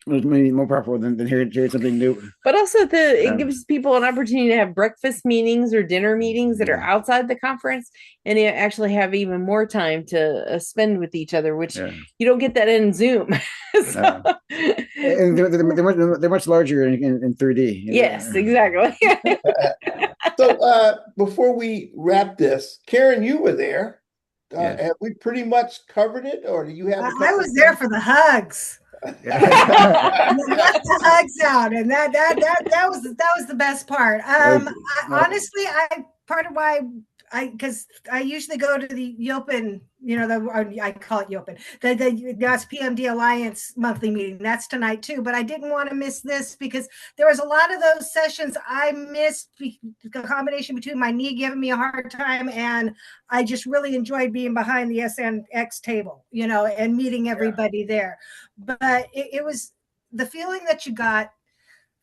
Maybe more powerful than hearing something new. But also it gives people an opportunity to have breakfast meetings or dinner meetings that are outside the conference, and you actually have even more time to spend with each other, which you don't get that in Zoom. And they're much larger in 3D. Yes, exactly. So before we wrap this, Karen, you were there. Have we pretty much covered it, or do you have? I was there for the hugs. Let the hugs out, and that was the best part. Honestly, part of why because I usually go to the Yopen, I call it Yopen, the PMD Alliance monthly meeting. That's tonight too, but I didn't want to miss this because there was a lot of those sessions I missed, the combination between my knee giving me a hard time, and I just really enjoyed being behind the SNX table, and meeting everybody there. But it was the feeling that you got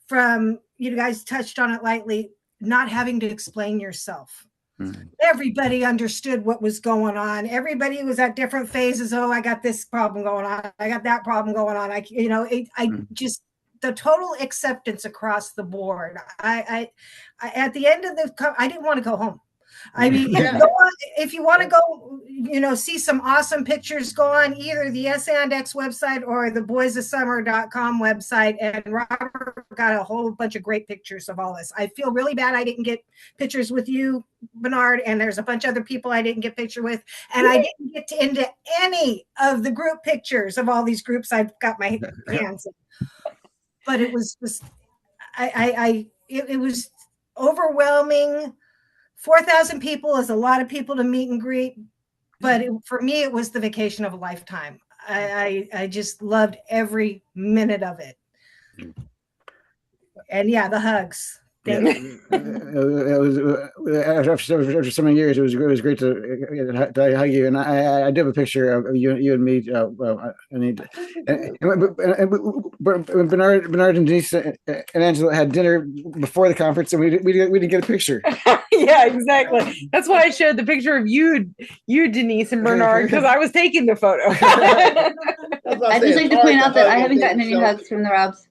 from, you guys touched on it lightly, not having to explain yourself. Everybody understood what was going on. Everybody was at different phases. Oh, I got this problem going on. I got that problem going on. Just the total acceptance across the board. I at the end of I didn't want to go home. I mean, if you want to go, see some awesome pictures, go on either the SNX website or the boysofsummer.com website. And Robert got a whole bunch of great pictures of all this. I feel really bad I didn't get pictures with you, Bernard, and there's a bunch of other people I didn't get picture with. And I didn't get into any of the group pictures of all these groups I've got my hands in. But it was just, it was overwhelming. 4,000 people is a lot of people to meet and greet, but for me, it was the vacation of a lifetime. I just loved every minute of it. And the hugs. It was after so many years. It was great to hug you, and I do have a picture of you and me. Bernard and Denise and Angela had dinner before the conference, and we didn't get a picture. Yeah, exactly. That's why I showed the picture of you, Denise and Bernard, because I was taking the photo. I'd just like to point out that I haven't gotten any hugs from the Robs.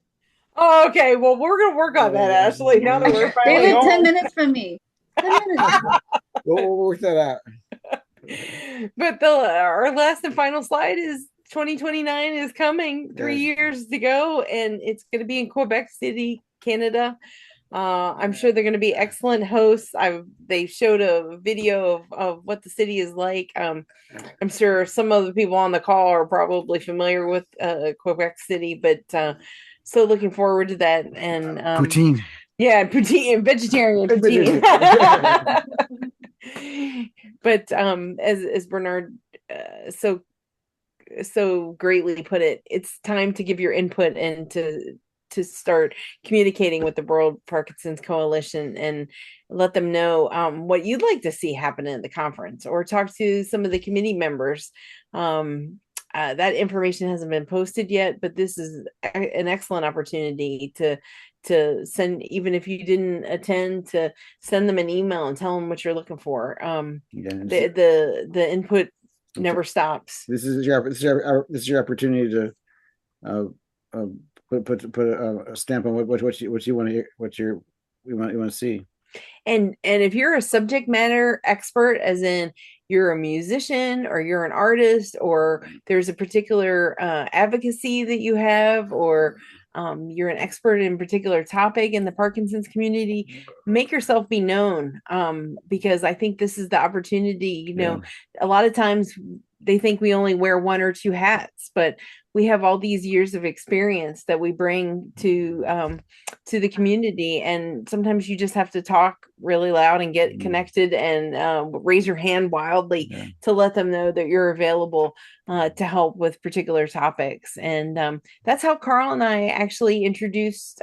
Oh, okay. Well, we're going to work on that, Ashley. Now that we're they live 10 minutes from me. 10 minutes. We'll work that out. But our last and final slide is 2029 is coming. 3 years to go, and it's going to be in Quebec City, Canada. I'm sure they're going to be excellent hosts. They showed a video of what the city is like. I'm sure some of the people on the call are probably familiar with Quebec City, but so looking forward to that. And Poutine. yeah, poutine, vegetarian poutine. But as Bernard so greatly put it, it's time to give your input and to start communicating with the World Parkinson's Coalition and let them know what you'd like to see happen at the conference, or talk to some of the committee members. That information hasn't been posted yet, but this is an excellent opportunity to send, even if you didn't attend, to send them an email and tell them what you're looking for. The input never stops. This is your opportunity to put a stamp on what you want to hear, you want to see. And if you're a subject matter expert, as in you're a musician or you're an artist, or there's a particular advocacy that you have, or you're an expert in a particular topic in the Parkinson's community, make yourself be known, because I think this is the opportunity. You know, a lot of times they think we only wear one or two hats, but we have all these years of experience that we bring to the community, and sometimes you just have to talk really loud and get connected and raise your hand wildly to let them know that you're available to help with particular topics. And that's how Karl and I actually introduced.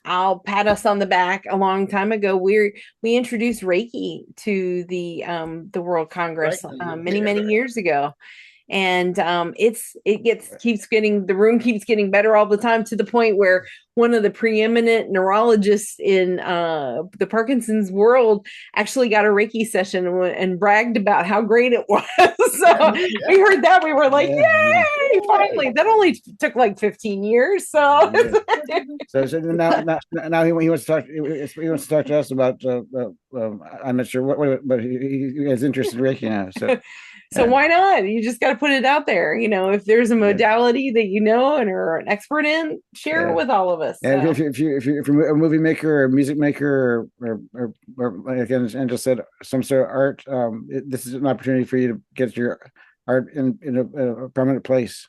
I'll pat us on the back. A long time ago, we introduced Reiki to the World Congress many years ago. And the room keeps getting better all the time, to the point where one of the preeminent neurologists in the Parkinson's world actually got a Reiki session and bragged about how great it was. So we heard that, we were like, yay, finally. That only took like 15 years. So so now he wants to talk. He wants to talk to us about. I'm not sure what, but he has interest in Reiki now. So why not? You just got to put it out there. You know, if there's a modality that you know and are an expert in, share it with all of us. And if you're a movie maker or a music maker or like Angela said, some sort of art, this is an opportunity for you to get your art in a permanent place.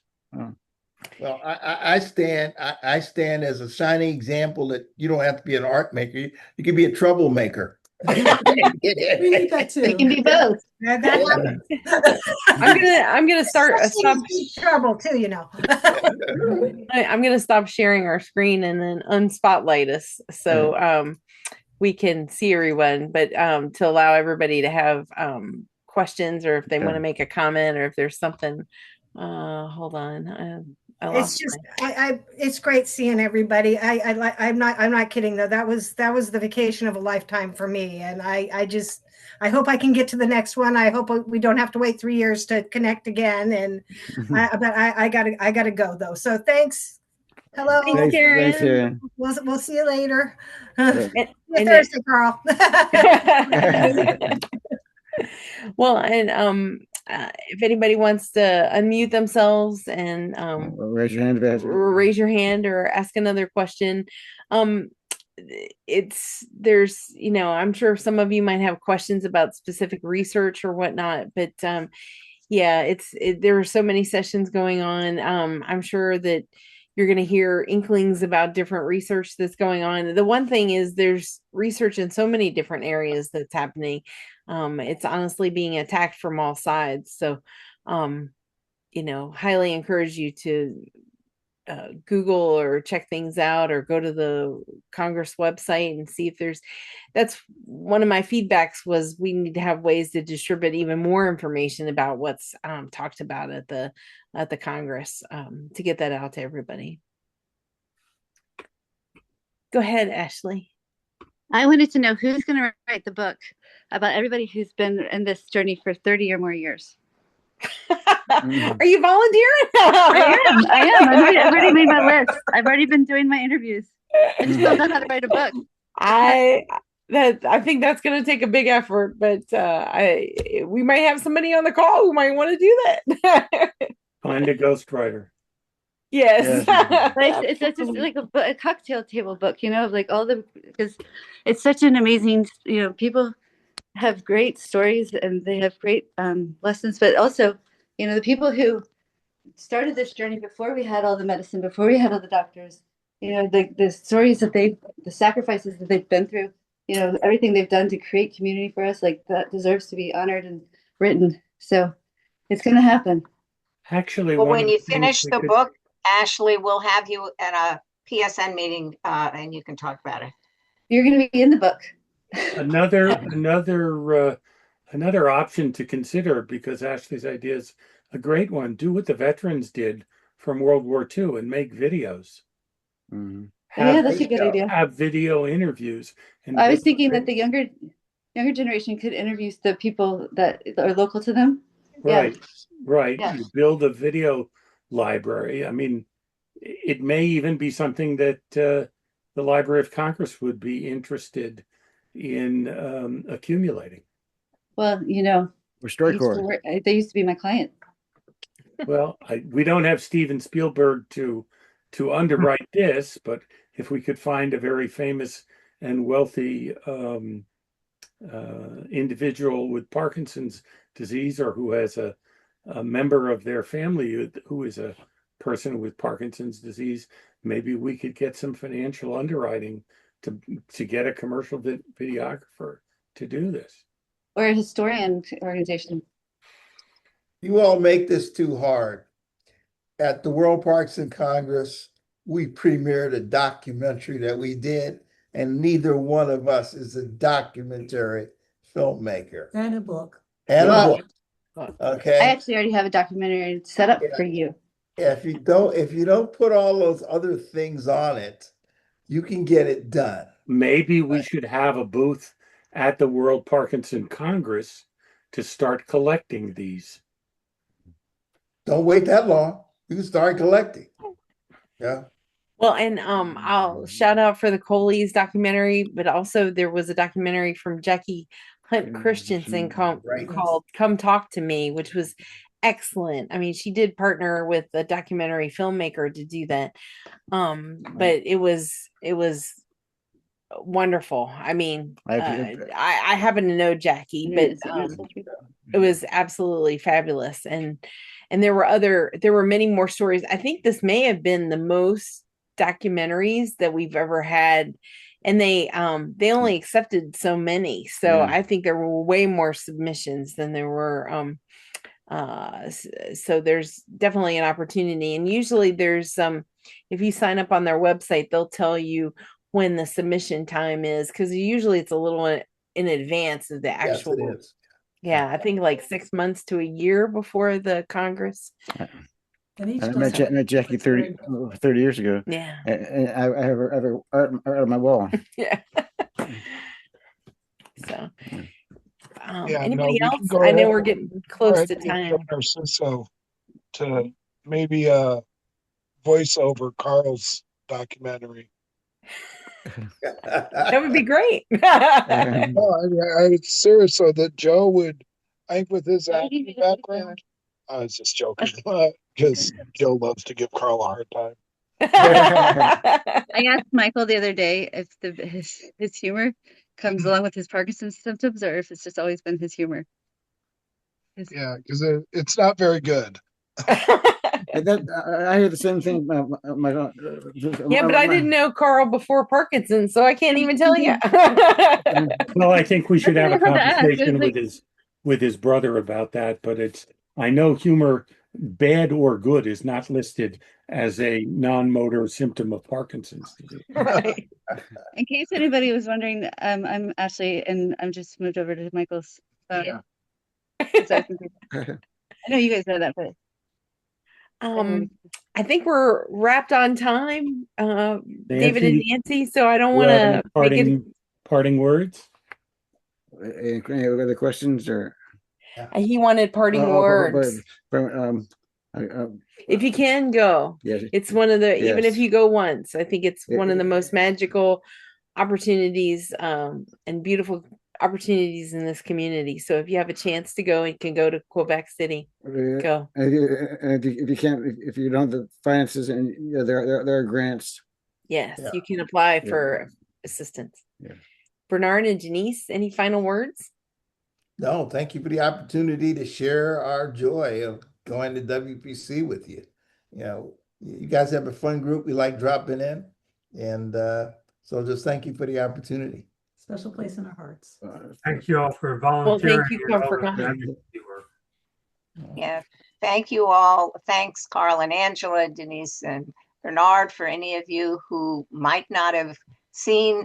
Well, I stand as a shining example that you don't have to be an art maker. You can be a troublemaker. We need that too. It can be both. I'm gonna stop trouble too, you know. I'm gonna stop sharing our screen and then unspotlight us so we can see everyone, but to allow everybody to have questions, or if they want to make a comment, or if there's something. Hold on. It's just it's great seeing everybody. I'm not kidding though. That was the vacation of a lifetime for me, and I hope I can get to the next one. I hope we don't have to wait 3 years to connect again. And but I gotta go though. So thanks. Hello, thanks, Karen. We'll see you later. Thursday, Karl. Well, and if anybody wants to unmute themselves and raise your hand or ask another question, there's, you know, I'm sure some of you might have questions about specific research or whatnot, but there are so many sessions going on. I'm sure that you're going to hear inklings about different research that's going on. The one thing is there's research in so many different areas that's happening. It's honestly being attacked from all sides. So, you know, highly encourage you to Google or check things out, or go to the Congress website and see if that's one of my feedbacks was we need to have ways to distribute even more information about what's talked about at the Congress, to get that out to everybody. Go ahead, Ashley. I wanted to know who's going to write the book about everybody who's been in this journey for 30 or more years. Are you volunteering? I am. I've already made my list. I've already been doing my interviews. I just don't know how to write a book. I think that's going to take a big effort, but we might have somebody on the call who might want to do that. Find a ghostwriter. Yes. But it's just like a cocktail table book, you know, like all the, because it's such an amazing, you know, people have great stories and they have great lessons, but also, you know, the people who started this journey before we had all the medicine, before we had all the doctors, you know, the stories that the sacrifices that they've been through, you know, everything they've done to create community for us, like that deserves to be honored and written. So it's going to happen. Actually, Well, one when of you the things finish we the could, book, Ashley, we'll have you at a PSN meeting and you can talk about it. You're going to be in the book. another option to consider, because Ashley's idea is a great one. Do what the veterans did from World War II and make videos. Mhm. Yeah, that's a good idea. Have video interviews. And I was thinking that the younger generation could interview the people that are local to them. right, right. Yeah. You build a video library. I mean, it may even be something that the Library of Congress would be interested in accumulating. Well, you know, Or they used to be my client. Well, we don't have Steven Spielberg to underwrite this, but if we could find a very famous and wealthy individual with Parkinson's disease, or who has a member of their family who is a person with Parkinson's disease, maybe we could get some financial underwriting to get a commercial videographer to do this. Or a historian organization. You all make this too hard. At the World Parkinson Congress, we premiered a documentary that we did, and neither one of us is a documentary filmmaker. And a book. And a Well, book. I Okay. actually already have a documentary set up for you. If you don't put all those other things on it, you can get it done. Maybe we should have a booth at the World Parkinson Congress to start collecting these. Don't wait that long. You can start collecting. Yeah. Well, and I'll shout out for the Coleys documentary, but also there was a documentary from Jackie Hunt Christensen called Come Talk to Me, which was excellent. I mean, she did partner with a documentary filmmaker to do that. But it was wonderful. I mean, I happen to know Jackie, but it was absolutely fabulous. And there were many more stories. I think this may have been the most documentaries that we've ever had, and they only accepted so many. So I think there were way more submissions than there were. So there's definitely an opportunity, and usually there's if you sign up on their website, they'll tell you when the submission time is, because usually it's a little in advance of the actual. Yes, it is. Yeah, I think like 6 months to a year before the Congress. I met Jackie 30 years ago. Yeah. And I have her art on my wall. Yeah. So, Yeah, anybody we else? can go I know ahead- we're getting go close ahead to and get time. Joe Narciso to maybe voice over Carl's documentary. That would be great. No, I serious, so that Joe would, I think with his acting background, I was just joking, because Joe loves to give Carl a hard time. I asked Michael the other day if his humor comes along with his Parkinson's symptoms, or if it's just always been his humor. Yeah, because it's not very good. I hear the same thing. Yeah, but I didn't know Carl before Parkinson's, so I can't even tell you. Well, I think we should have a That's what I asked. conversation It's with his brother about that, but I know humor, bad or good, is not listed as a non-motor symptom of Parkinson's disease. Right. In case anybody was wondering, I'm Ashley, and I'm just moved over to Michael's phone. Yeah. So I know you guys know that, but I think we're wrapped on time, David and Nancy, Nancy. So I don't do you want have to any make it. parting words? Any other questions or? He wanted parting words. If you can go, Yes. it's one of the, even if Yes. you go once, I think it's one of the most magical opportunities and beautiful opportunities in this community. So if you have a chance to go and can go to Quebec City, go. And if you can't, if you don't have the finances, and yeah, there are grants. Yes, Yeah. you can apply for assistance. Yeah. Bernard and Denise, any final words? No, thank you for the opportunity to share our joy of going to WPC with you. You know, you guys have a fun group. We like dropping in. And so just thank you for the opportunity. Special place in our hearts. Thank you all for Well, volunteering. thank you, and all for the coming. advocacy work. Yeah, thank you all. Thanks, Karl and Angela, Denise and Bernard. For any of you who might not have seen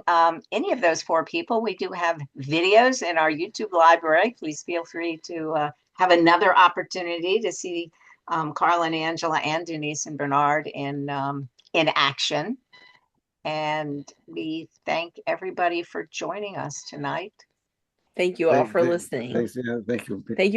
any of those four people, we do have videos in our YouTube library. Please feel free to have another opportunity to see Karl and Angela and Denise and Bernard in action. And we thank everybody for joining us tonight. Thank you all for listening. Thanks, yeah, thank you. Thank you.